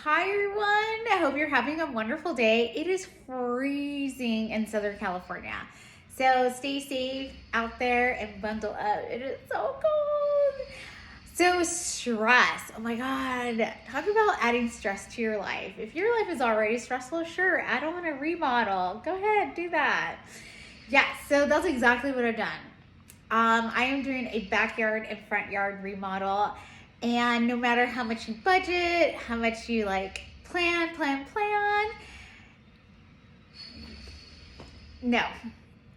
Hi everyone, I hope you're having a wonderful day. It is freezing in Southern California. So stay safe out there and bundle up. It is so cold. So stress. Oh my God. Talk about adding stress to your life. If your life is already stressful, sure, add on a remodel. Go ahead, do that. Yes, so that's exactly what I've done. I am doing a backyard and front yard remodel. And no matter how much you budget, how much you like plan, no.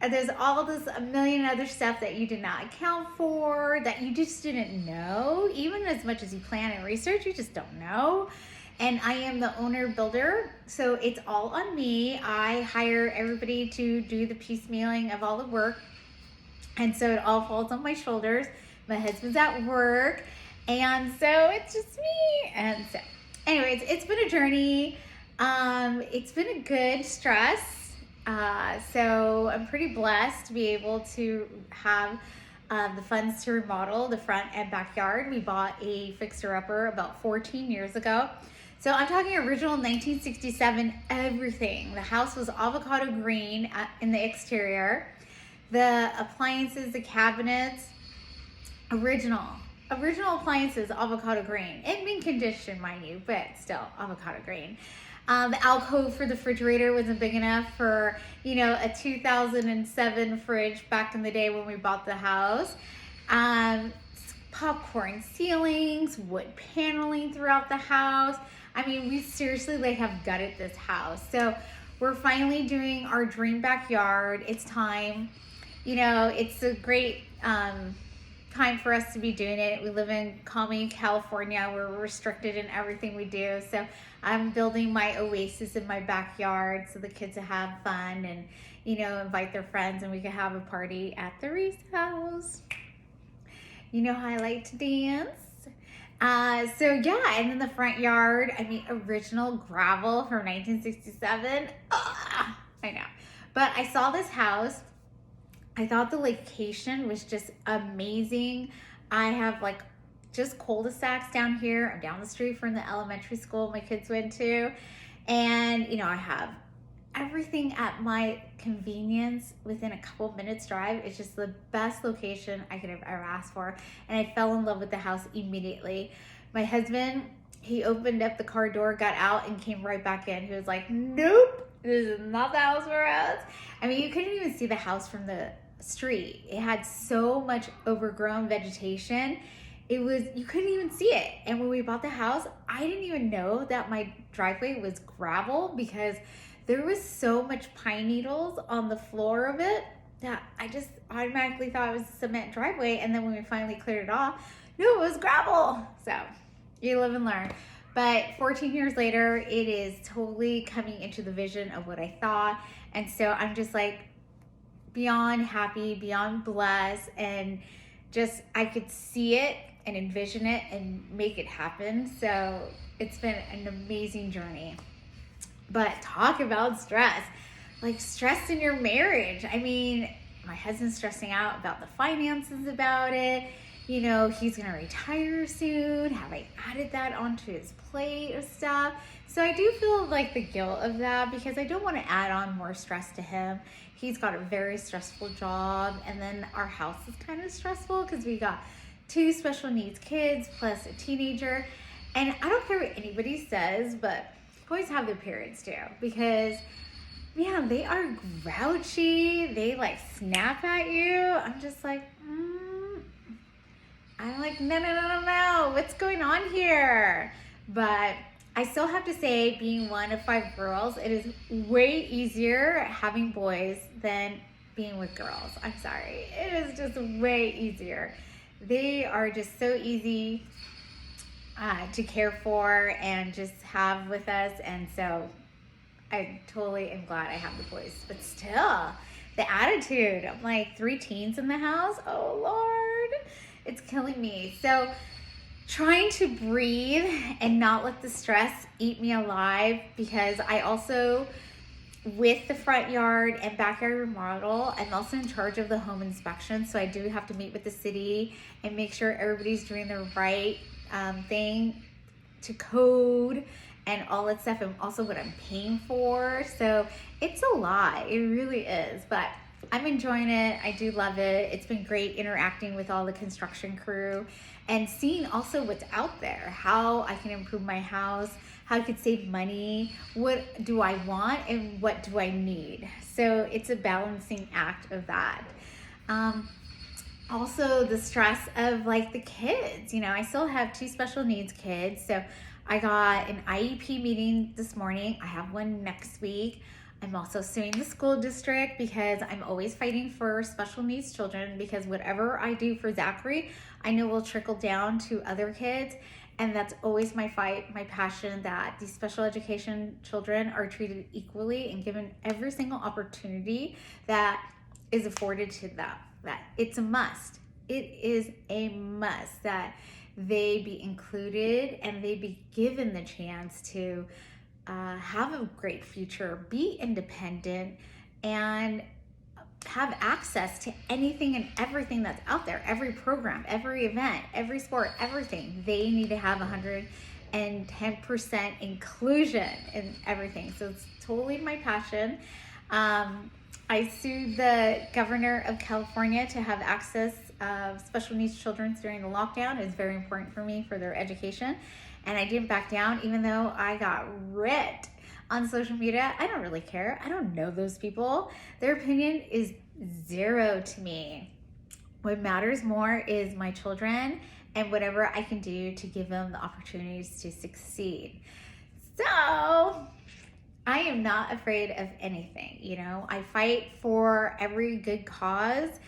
There's all this a million other stuff that you did not account for, that you just didn't know. Even as much as you plan and research, you just don't know. And I am the owner builder, so it's all on me. I hire everybody to do the piecemealing of all the work. And so it all falls on my shoulders. My husband's at work. And so it's just me. And so, anyways, it's been a journey. It's been a good stress. So I'm pretty blessed to be able to have the funds to remodel the front and backyard. We bought a fixer-upper about 14 years ago. So I'm talking original 1967 everything. The house was avocado green in the exterior. The appliances, the cabinets, original appliances, avocado green. In mint condition, mind you, but still avocado green. The alcove for the refrigerator wasn't big enough for, a 2007 fridge back in the day when we bought the house. Popcorn ceilings, wood paneling throughout the house. I mean, we seriously have gutted this house. So we're finally doing our dream backyard. It's time. It's a great time for us to be doing it. We live in Kami, California. We're restricted in everything we do. So I'm building my oasis in my backyard so the kids will have fun and, invite their friends and we can have a party at the Reese house. You know how I like to dance. And then the front yard, original gravel from 1967. I know. But I saw this house. I thought the location was just amazing. I have just cul-de-sacs down here. I'm down the street from the elementary school my kids went to. And, I have everything at my convenience within a couple minutes drive. It's just the best location I could have ever asked for. And I fell in love with the house immediately. My husband, he opened up the car door, got out, and came right back in. He was like, nope, this is not the house for us. You couldn't even see the house from the street. It had so much overgrown vegetation. You couldn't even see it. And when we bought the house, I didn't even know that my driveway was gravel because there was so much pine needles on the floor of it that I just automatically thought it was a cement driveway. And then when we finally cleared it off, no, it was gravel. So you live and learn. But 14 years later, it is totally coming into the vision of what I thought. And so I'm just beyond happy, beyond blessed, and just I could see it and envision it and make it happen. So it's been an amazing journey. But talk about stress, stress in your marriage. My husband's stressing out about the finances about it. He's gonna retire soon. Have I added that onto his plate of stuff? So I do feel the guilt of that because I don't want to add on more stress to him. He's got a very stressful job, and then our house is kind of stressful because we got 2 special needs kids plus a teenager. And I don't care what anybody says, but boys have their periods too because, man, they are grouchy. They snap at you. I'm just no, what's going on here? But I still have to say, being one of 5 girls, it is way easier having boys than being with girls. I'm sorry. It is just way easier. They are just so easy to care for and just have with us. And so I totally am glad I have the boys. But still, the attitude. I'm 3 teens in the house. Oh, Lord. It's killing me. So trying to breathe and not let the stress eat me alive, because I also, with the front yard and backyard remodel, I'm also in charge of the home inspection. So I do have to meet with the city and make sure everybody's doing the right thing to code and all that stuff, and also what I'm paying for. So it's a lot. It really is. But I'm enjoying it. I do love it. It's been great interacting with all the construction crew and seeing also what's out there, how I can improve my house, how I could save money, what do I want, and what do I need. So it's a balancing act of that. Also the stress of like the kids, I still have two special needs kids. So I got an IEP meeting this morning. I have one next week. I'm also suing the school district because I'm always fighting for special needs children, because whatever I do for Zachary, I know will trickle down to other kids. And that's always my fight, my passion, that these special education children are treated equally and given every single opportunity that is afforded to them. That it's a must. It is a must that they be included and they be given the chance to have a great future, be independent, and have access to anything and everything that's out there, every program, every event, every sport, everything. They need to have 110% inclusion in everything. So it's totally my passion. I sued the governor of California to have access of special needs children during the lockdown. It's very important for me for their education. And I didn't back down, even though I got ripped on social media. I don't really care. I don't know those people. Their opinion is zero to me. What matters more is my children and whatever I can do to give them the opportunities to succeed. So I am not afraid of anything. I fight for every good cause.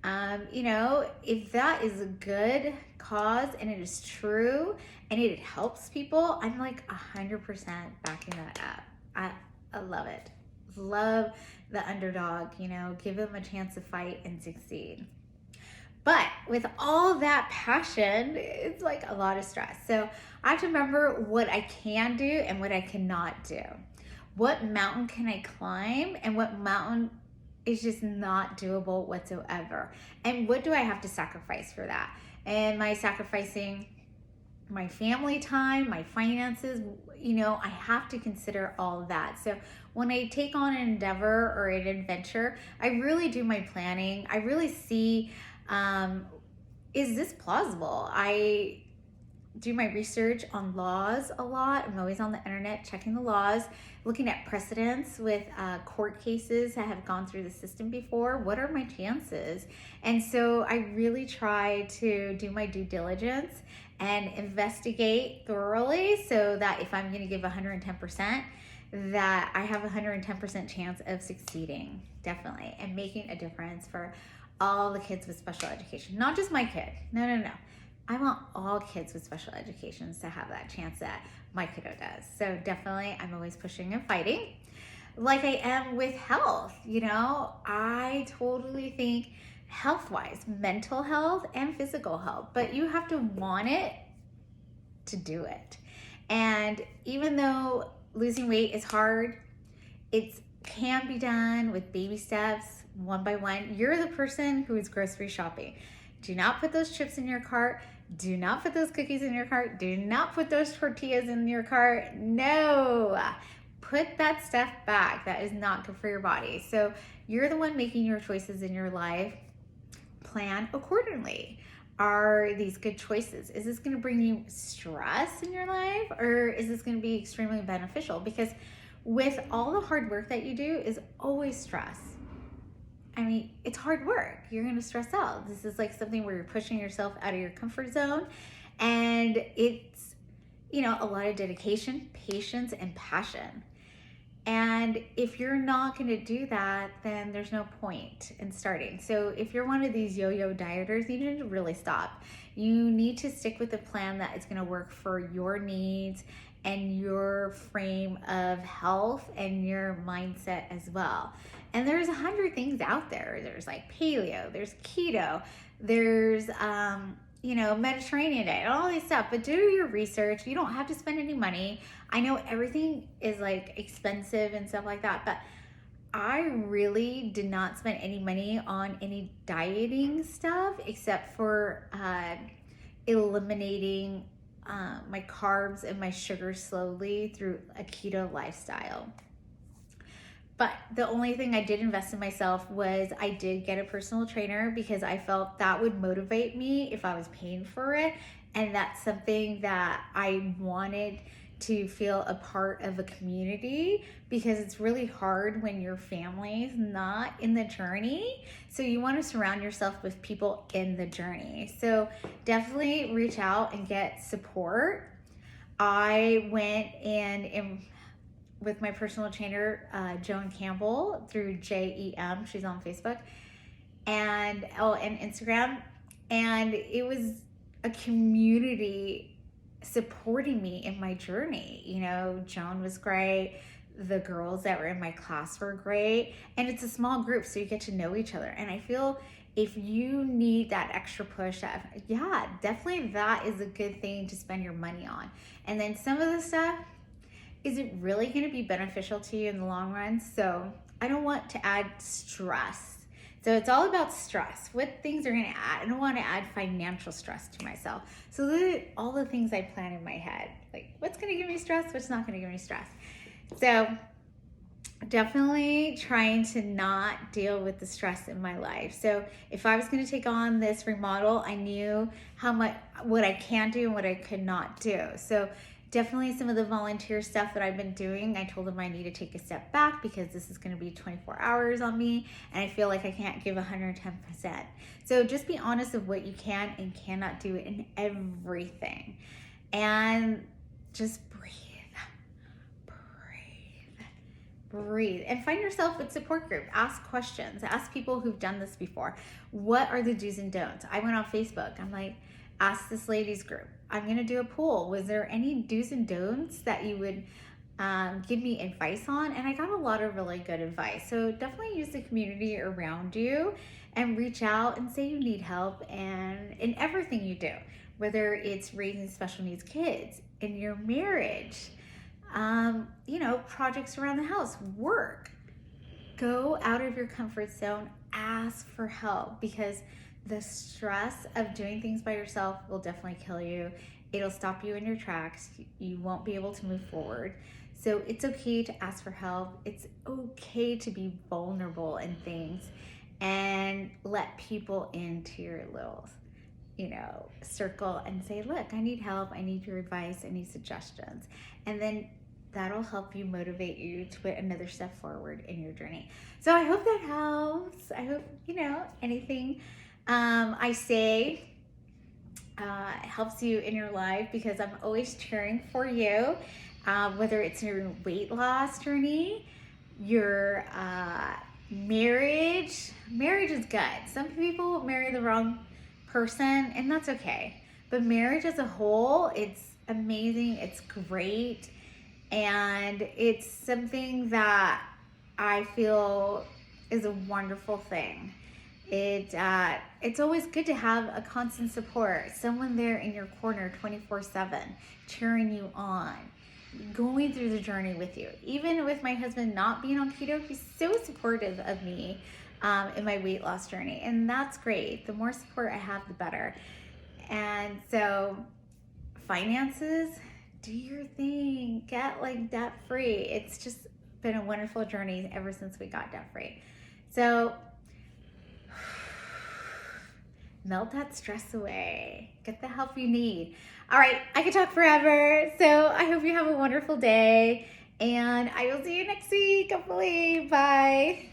If that is a good cause and it is true and it helps people, I'm like 100% backing that up. I love it. Love the underdog, give them a chance to fight and succeed. But with all that passion, it's like a lot of stress. So I have to remember what I can do and what I cannot do. What mountain can I climb and what mountain is just not doable whatsoever? And what do I have to sacrifice for that? Am I sacrificing my family time, my finances? I have to consider all of that. So when I take on an endeavor or an adventure, I really do my planning. I really see, is this plausible? I do my research on laws a lot. I'm always on the internet checking the laws, looking at precedents with court cases that have gone through the system before. What are my chances? And so I really try to do my due diligence and investigate thoroughly so that if I'm going to give 110%, that I have 110% chance of succeeding, definitely, and making a difference for all the kids with special education. Not just my kid. No. I want all kids with special educations to have that chance that my kiddo does. So definitely, I'm always pushing and fighting. Like I am with health, I totally think health-wise, mental health and physical health, but you have to want it to do it. And even though losing weight is hard, it can be done with baby steps, one by one. You're the person who is grocery shopping. Do not put those chips in your cart. Do not put those cookies in your cart. Do not put those tortillas in your cart. No, put that stuff back. That is not good for your body. So you're the one making your choices in your life. Plan accordingly. Are these good choices? Is this going to bring you stress in your life, or is this going to be extremely beneficial? Because with all the hard work that you do is always stress. I mean, it's hard work. You're going to stress out. This is like something where you're pushing yourself out of your comfort zone. And it's, a lot of dedication, patience, and passion. And if you're not going to do that, then there's no point in starting. So if you're one of these yo-yo dieters, you need to really stop. You need to stick with a plan that is going to work for your needs and your frame of health and your mindset as well. And there's 100 things out there. There's like paleo, there's keto, there's, Mediterranean diet, all these stuff. But do your research. You don't have to spend any money. I know everything is like expensive and stuff like that, but I really did not spend any money on any dieting stuff except for eliminating my carbs and my sugar slowly through a keto lifestyle. But the only thing I did invest in myself was I did get a personal trainer because I felt that would motivate me if I was paying for it. And that's something that I wanted to feel a part of a community, because it's really hard when your family's not in the journey. So you want to surround yourself with people in the journey. So definitely reach out and get support. I went and with my personal trainer, Joan Campbell, through JEM. She's on Facebook and Instagram. And it was a community supporting me in my journey. You know, Joan was great. The girls that were in my class were great. And it's a small group, so you get to know each other. And I feel if you need that extra push, yeah, definitely that is a good thing to spend your money on. And then some of the stuff, is it really going to be beneficial to you in the long run? So I don't want to add stress. So it's all about stress. What things are going to add? I don't want to add financial stress to myself. So those are all the things I plan in my head. Like, what's going to give me stress? What's not going to give me stress? So definitely trying to not deal with the stress in my life. So if I was going to take on this remodel, I knew what I can do and what I could not do. So definitely some of the volunteer stuff that I've been doing, I told them I need to take a step back because this is going to be 24 hours on me and I feel like I can't give 110%. So just be honest of what you can and cannot do in everything. And just breathe, and find yourself a support group. Ask questions, ask people who've done this before. What are the do's and don'ts? I went on Facebook, I'm like, ask this ladies group. I'm going to do a poll. Was there any do's and don'ts that you would give me advice on? And I got a lot of really good advice. So definitely use the community around you and reach out and say you need help, and in everything you do, whether it's raising special needs kids, in your marriage, you know, projects around the house, work. Go out of your comfort zone, ask for help, because the stress of doing things by yourself will definitely kill you. It'll stop you in your tracks. You won't be able to move forward. So it's okay to ask for help. It's okay to be vulnerable in things and let people into your little, you know, circle and say, look, I need help. I need your advice. I need suggestions. And then that'll help you, motivate you to put another step forward in your journey. So I hope that helps. I hope, you know, anything I say helps you in your life, because I'm always cheering for you, whether it's your weight loss journey, your marriage. Marriage is good. Some people marry the wrong person, and that's okay. But marriage as a whole, it's amazing. It's great. And it's something that I feel is a wonderful thing. It's always good to have a constant support, someone there in your corner 24/7, cheering you on, going through the journey with you. Even with my husband not being on keto, he's so supportive of me in my weight loss journey, and that's great. The more support I have, the better. And so finances, do your thing, get like debt free. It's just been a wonderful journey ever since we got debt free. So melt that stress away. Get the help you need. All right, I could talk forever. So I hope you have a wonderful day, and I will see you next week, hopefully. Bye.